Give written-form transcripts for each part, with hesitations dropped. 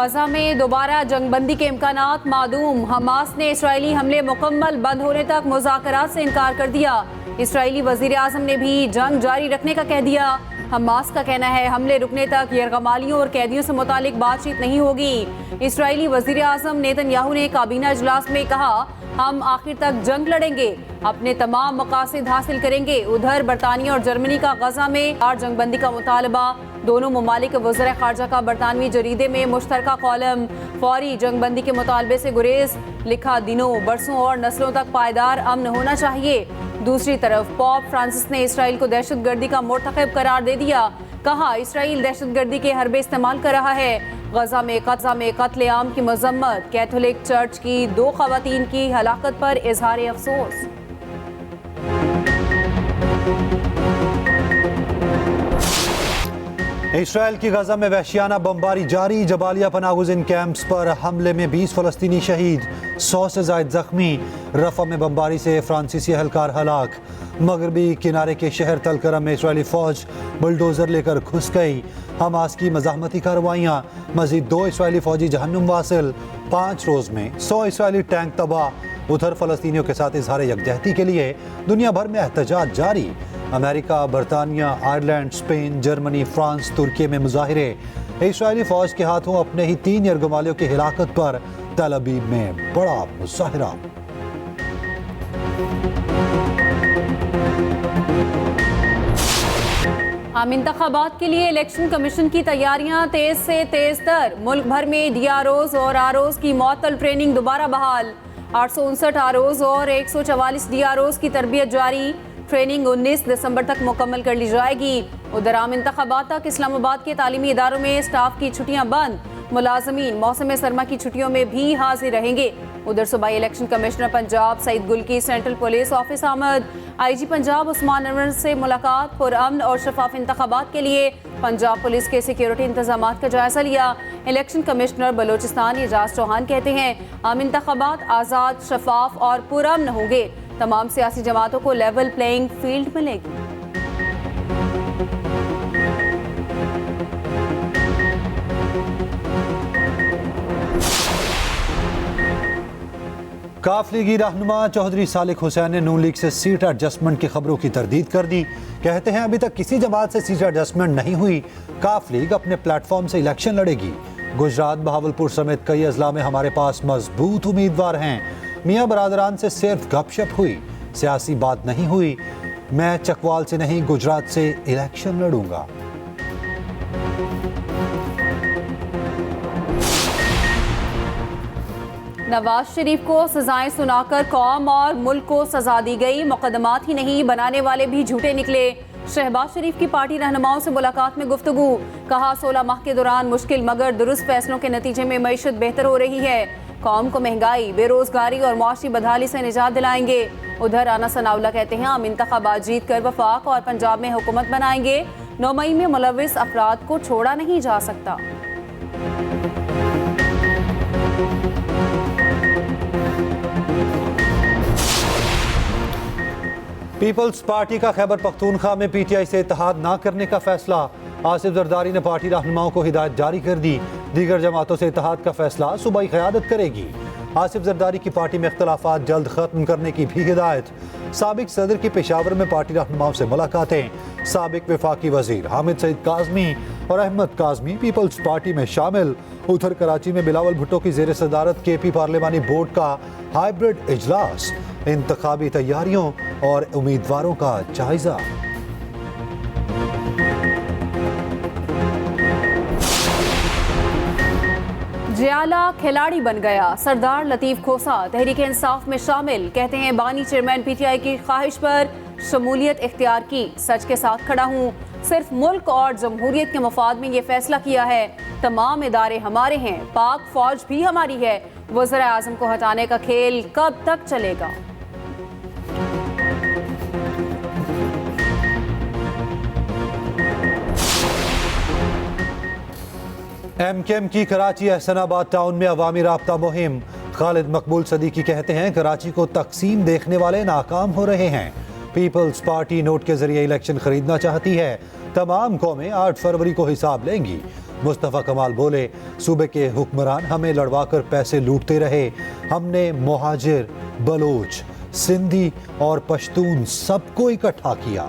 गजा में दोबारा जंगबंदी के इम्कानात मादूम। हमास ने इसराइली हमले मुकम्मल बंद होने तक मुज़ाकरात से इनकार कर दिया। इसराइली वज़ीर आज़म ने भी जंग जारी रखने का कह दिया। हमास का कहना है हमले रुकने तक यरगमालियों और कैदियों से मुतालिक बातचीत नहीं होगी। इसराइली वज़ीर आज़म नेतन्याहू ने काबीना इजलास में कहा हम आखिर तक जंग लड़ेंगे, अपने तमाम मकासद हासिल करेंगे। उधर बरतानिया और जर्मनी का गजा में जंगबंदी का मुतालबा। दोनों ममालिक के वज़ीर ख़ारजा का बरतानवी जरीदे में मुश्तरका कॉलम। फौरी जंगबंदी के मुतालबे से गुरेज। लिखा दिनों बरसों और नस्लों तक पायदार अमन होना चाहिए। दूसरी तरफ पोप फ्रांसिस ने इसराइल को दहशतगर्दी का मुर्तकब करार दे दिया। कहा इसराइल दहशतगर्दी के हरबे इस्तेमाल कर रहा है। गजा में कत्ले आम की मजम्मत। कैथोलिक चर्च की 2 खवातीन की हलाकत पर इजहार अफसोस। इसराइल की गजा में वहशियाना बमबारी जारी। जबालिया पनागुज़िन कैंप्स पर हमले में 20 फ़लस्तीनी शहीद, 100 से ज़ायद जख्मी। रफ़ा में बमबारी से फ्रांसीसी एहलकार हलाक। मगरबी किनारे के शहर तलकरम में इसराइली फ़ौज बुलडोज़र लेकर घुस गई। हमास की मज़ाहमती कार्रवाइयाँ। मज़ीद 2 इसराइली फ़ौजी जहन्नुम वासिल। 5 रोज़ में 100 इसराइली टैंक तबाह। उधर फ़लस्तीनियों के साथ इजहार यकजहती के लिए दुनिया भर में एहतजाज जारी। अमेरिका, बरतानिया, आयरलैंड, स्पेन, जर्मनी, फ्रांस, तुर्की में मुजाहिरे। इसराइली फ़ौज के हाथों अपने ही 3 यरगमालियों की हिलाकत पर तल अबीब में बड़ा मुजाहिरा। आम इंतखाबात के लिए इलेक्शन कमीशन की तैयारियां तेज से तेज तर। मुल्क भर में DROs और ROs की मअतल ट्रेनिंग दोबारा बहाल। 859 ROs और 144 DROs की तरबियत जारी। ट्रेनिंग 19 दिसंबर तक मुकम्मल कर ली जाएगी। उधर आम इंतखाबात तक इस्लामाबाद के तालीमी इदारों में स्टाफ की छुट्टियां बंद। मुलाजमीन मौसम सरमा की छुट्टियों में भी हाजिर रहेंगे। उधर सूबाई इलेक्शन कमिश्नर पंजाब सईद गुल की सेंट्रल पुलिस ऑफिस आमद। IG पंजाब उस्मान अनवर से मुलाकात। पुरअमन और शफाफ इंतखाबात के लिए पंजाब पुलिस के सिक्योरिटी इंतजामात का जायजा लिया। इलेक्शन कमिश्नर बलोचिस्तान एजाज चौहान कहते हैं आम इंतखाबात आज़ाद, शफाफ और पुरअमन होंगे। तमाम सियासी जमातों को लेवल प्लेइंग फील्ड मिलेगी। काफ लीगी रहनुमा चौधरी सालिक हुसैन ने नून लीग से सीट एडजस्टमेंट की खबरों की तरदीद कर दी। कहते हैं अभी तक किसी जमात से सीट एडजस्टमेंट नहीं हुई। काफ लीग अपने प्लेटफॉर्म से इलेक्शन लड़ेगी। गुजरात, बहावलपुर समेत कई अजला में हमारे पास मजबूत उम्मीदवार हैं। मियाँ बरादरान से सिर्फ गपशप हुई, सियासी बात नहीं हुई। मैं चकवाल से नहीं गुजरात से इलेक्शन लड़ूंगा। नवाज शरीफ को सजाएं सुनाकर कौम और मुल्क को सजा दी गई। मुकदमात ही नहीं बनाने वाले भी झूठे निकले। शहबाज शरीफ की पार्टी रहनुमाओं से मुलाकात में गुफ्तगू। कहा 16 माह के दौरान मुश्किल मगर दुरुस्त फैसलों के नतीजे में मईशत बेहतर हो रही है। कौम को महंगाई, बेरोजगारी और मुआशी बदहाली से निजात दिलाएंगे। उधर राना सनाउल्लाह कहते हैं हम इंतखाबात जीत कर वफाक और पंजाब में हुकूमत बनाएंगे। 9 मई में मुलविस अफराद को छोड़ा नहीं जा सकता। पीपल्स पार्टी का खैबर पख्तूनख्वा में PTI से इत्तेहाद ना करने का फैसला। आसिफ जरदारी ने पार्टी रहनुमाओं को हिदायत जारी कर दी। दीगर जमातों से इत्तेहाद का फैसला सूबाई क़यादत करेगी। आसिफ जरदारी की पार्टी में इख्तलाफात जल्द खत्म करने की भी हिदायत। साबिक सदर की पेशावर में पार्टी रहनुमाओं से मुलाकातें। साबिक वफाकी वजीर हामिद सईद काज़मी और अहमद काज़मी पीपल्स पार्टी में शामिल। उधर कराची में बिलावल भुट्टो की ज़ेर सदारत KP पार्लिमानी बोर्ड का हाइब्रिड इजलास। इंतखाबी तैयारियों और उम्मीदवारों का जायजा। जियाला खिलाड़ी बन गया। सरदार लतीफ़ खोसा तहरीक इंसाफ में शामिल। कहते हैं बानी चेयरमैन PTI की ख्वाहिश पर शमूलियत इख्तियार की। सच के साथ खड़ा हूँ। सिर्फ मुल्क और जमहूरियत के मफाद में ये फैसला किया है। तमाम इदारे हमारे हैं, पाक फौज भी हमारी है। वज़ीर आज़म को हटाने का खेल कब तक चलेगा? MKM की कराची एहसनाबाद टाउन में अवामी राब्ता मुहिम। खालिद मकबूल सदीकी कहते हैं कराची को तकसीम देखने वाले नाकाम हो रहे हैं। पीपल्स पार्टी नोट के जरिए इलेक्शन खरीदना चाहती है। तमाम कौमें 8 फरवरी को हिसाब लेंगी। मुस्तफ़ा कमाल बोले, सूबे के हुक्मरान हमें लड़वाकर पैसे लूटते रहे। हमने मुहाजिर, बलोच, सिंधी और पश्तून सबको इकट्ठा किया।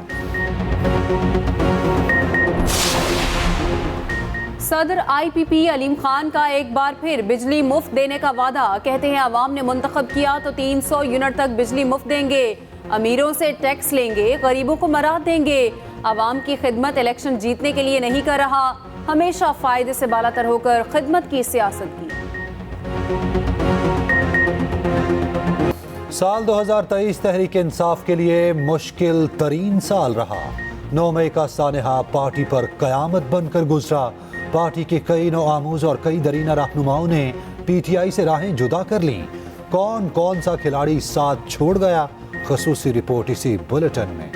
सदर IPP अलीम खान का एक बार फिर बिजली मुफ्त देने का वादा। कहते हैं अवाम ने मुंतखब किया तो 300 यूनिट तक बिजली मुफ्त देंगे, अमीरों से टैक्स लेंगे, गरीबों को मराद देंगे। अवाम की खिदमत इलेक्शन जीतने के लिए नहीं कर रहा, हमेशा फायदे से बालातर होकर खिदमत की सियासत की। साल 2023 तहरीक इंसाफ के लिए मुश्किल तरीन साल रहा। 9 मई का सानहा पार्टी पर कयामत बनकर गुजरा। पार्टी के कई नौ आमूज और कई दरीना रहनुमाओं ने PTI से राहें जुदा कर लीं। कौन कौन सा खिलाड़ी साथ छोड़ गया, खसूसी रिपोर्ट इसी बुलेटिन में।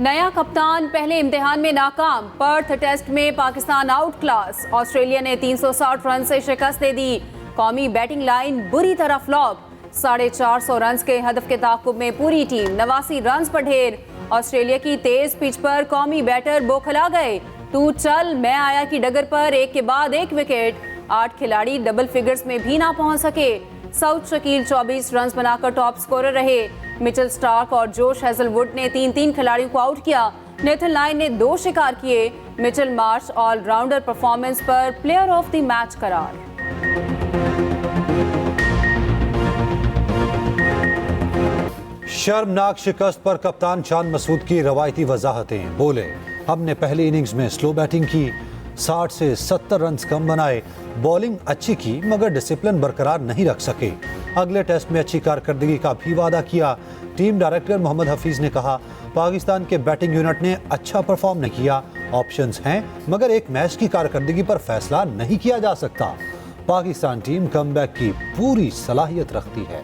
नया कप्तान पहले इम्तिहान में नाकाम। पर्थ टेस्ट में पाकिस्तान आउट क्लास। ऑस्ट्रेलिया ने 360 रन से शिकस्त दे दी। कौमी बैटिंग लाइन बुरी तरह फ्लॉप। 450 रन के हदफ के ताक़ुब में पूरी टीम 89 रन पर ढेर। ऑस्ट्रेलिया की तेज पिच पर कौमी बैटर बौखला गए। तू चल मैं आया की डगर पर एक के बाद एक विकेट। 8 खिलाड़ी डबल फिगर्स में भी ना पहुंच सके। साउथ शकील 24 रन बनाकर टॉप स्कोरर रहे। मिचेल स्टार्क और जोश हेजलवुड ने 3-3 खिलाड़ियों को आउट किया। नेथन लाइन ने 2 शिकार किए। मिचेल मार्श ऑलराउंडर परफॉर्मेंस पर प्लेयर ऑफ द मैच करार। शर्मनाक शिकस्त पर कप्तान शान मसूद की रवायती वजाहतें। बोले, हमने पहली इनिंग्स में स्लो बैटिंग की, 60 से 70 रन कम बनाए। बॉलिंग अच्छी की मगर डिसिप्लिन बरकरार नहीं रख सके। अगले टेस्ट में अच्छी कारकर्दगी का भी वादा किया। टीम डायरेक्टर मोहम्मद हफीज ने कहा, पाकिस्तान के बैटिंग यूनिट ने अच्छा परफॉर्म नहीं किया। ऑप्शंस हैं मगर एक मैच की कारकर्दगी पर फैसला नहीं किया जा सकता। पाकिस्तान टीम कमबैक की पूरी सलाहियत रखती है।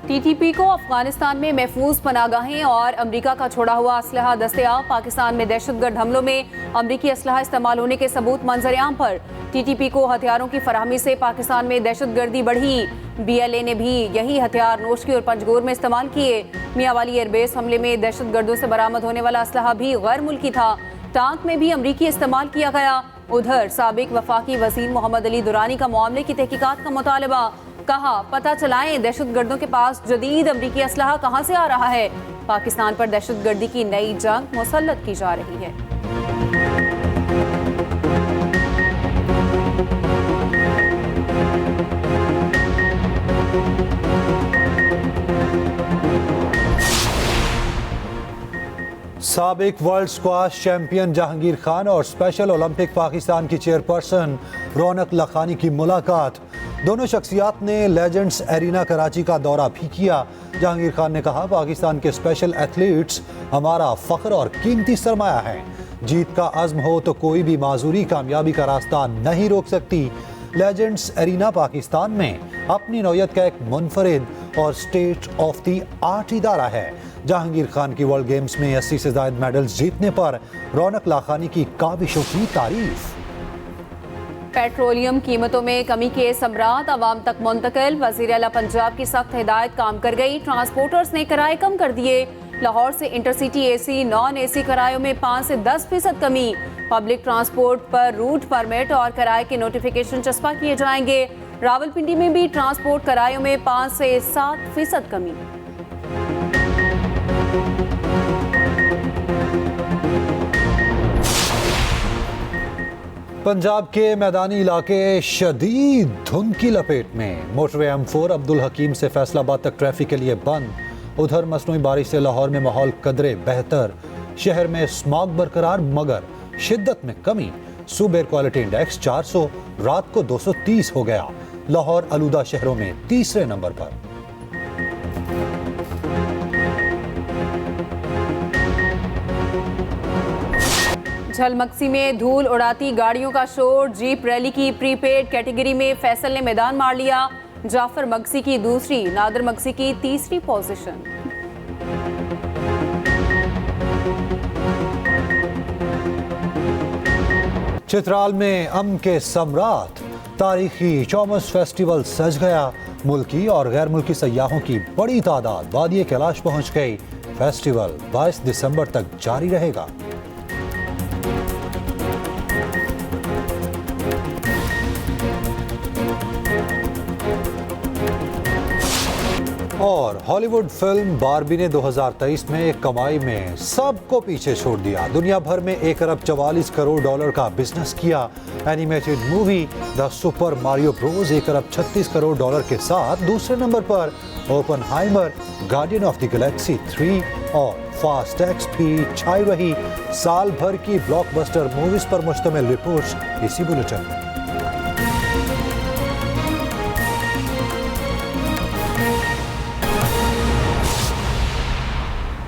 TTP को अफगानिस्तान में महफूज पनागाहें और अमरीका का छोड़ा हुआ असलहा दस्तयाब। पाकिस्तान में दहशतगर्द हमलों में अमरीकी असलहा इस्तेमाल होने के सबूत मंजर-ए-आम पर। TTP को हथियारों की फराहमी से पाकिस्तान में दहशतगर्दी बढ़ी। BLA ने भी यही हथियार नोशकी और पंजगोर में इस्तेमाल किए। मियांवाली एयरबेस हमले में दहशतगर्दों से बरामद होने वाला असलहा भी गैर मुल्की था। टांक में भी अमरीकी इस्तेमाल किया गया। उधर साबिक वफाकी वज़ीर मोहम्मद अली दुरानी का मामले की तहकीकात का मुतालबा। कहा, पता चलाएं दहशतगर्दों के पास जदीद अमरीकी असलहा कहां से आ रहा है। पाकिस्तान पर दहशतगर्दी की नई जंग मुसल्लत की जा रही है। साबिक world squash champion Jahangir Khan और स्पेशल ओलंपिक पाकिस्तान की चेयरपर्सन रौनक लखानी की मुलाकात। दोनों शख्सियात ने लेजेंड्स एरिना कराची का दौरा भी किया। जहांगीर खान ने कहा, पाकिस्तान के स्पेशल एथलीट्स हमारा फख्र और कीमती सरमाया है। जीत का अज़्म हो तो कोई भी माजूरी कामयाबी का रास्ता नहीं रोक सकती। लेजेंड्स एरिना पाकिस्तान में अपनी नौयत का एक मुनफरिद और स्टेट ऑफ द आर्ट इदारा है। जहांगीर खान की वर्ल्ड गेम्स में 80 से ज़ायद मेडल्स जीतने पर रौनक लाखानी की काबिशों की तारीफ। पेट्रोलियम कीमतों में कमी के समरात अवाम तक मुंतकिल। वज़ीर आला पंजाब की सख्त हिदायत काम कर गई। ट्रांसपोर्टर्स ने किराए कम कर दिए। लाहौर से इंटरसिटी AC नॉन AC किरायों में 5 से 10% कमी। पब्लिक ट्रांसपोर्ट पर रूट परमिट और किराए के नोटिफिकेशन चस्पा किए जाएंगे। रावलपिंडी में भी ट्रांसपोर्ट किरायों में 5 से 7% कमी। पंजाब के मैदानी इलाके शदीद धुंध की लपेट में। मोटरवे M4 अब्दुल हकीम से फैसलाबाद तक ट्रैफिक के लिए बंद। उधर मसनूई बारिश से लाहौर में माहौल कदरे बेहतर। शहर में स्मॉग बरकरार मगर शिद्दत में कमी। सूबे एयर क्वालिटी इंडेक्स 400, रात को 230 हो गया। लाहौर आलूदा शहरों में तीसरे नंबर पर। झलमक्सी में धूल उड़ाती गाड़ियों का शोर। जीप रैली की प्रीपेड कैटेगरी में फैसल ने मैदान मार लिया। जाफर मक्सी की दूसरी, नादर मक्सी की तीसरी पोजीशन। चित्राल में अम के सम्राट तारीखी चौमस फेस्टिवल सज गया। मुल्की और गैर मुल्की सयाहों की बड़ी तादाद वादी कैलाश पहुंच गई। फेस्टिवल 22 दिसंबर तक जारी रहेगा। और हॉलीवुड फिल्म बार्बी ने 2023 में कमाई में सबको पीछे छोड़ दिया। दुनिया भर में 1 अरब 44 करोड़ डॉलर का बिजनेस किया। Animated movie the super Mario Bros 1 Arab 36 crore dollar के साथ दूसरे नंबर पर। Oppenheimer, guardian of the Galaxy 3 और फास्ट एक्स भी छाई रही। साल भर की ब्लॉकबस्टर मूवीज पर मुश्तमिल रिपोर्ट्स इसी बुलेटिन में।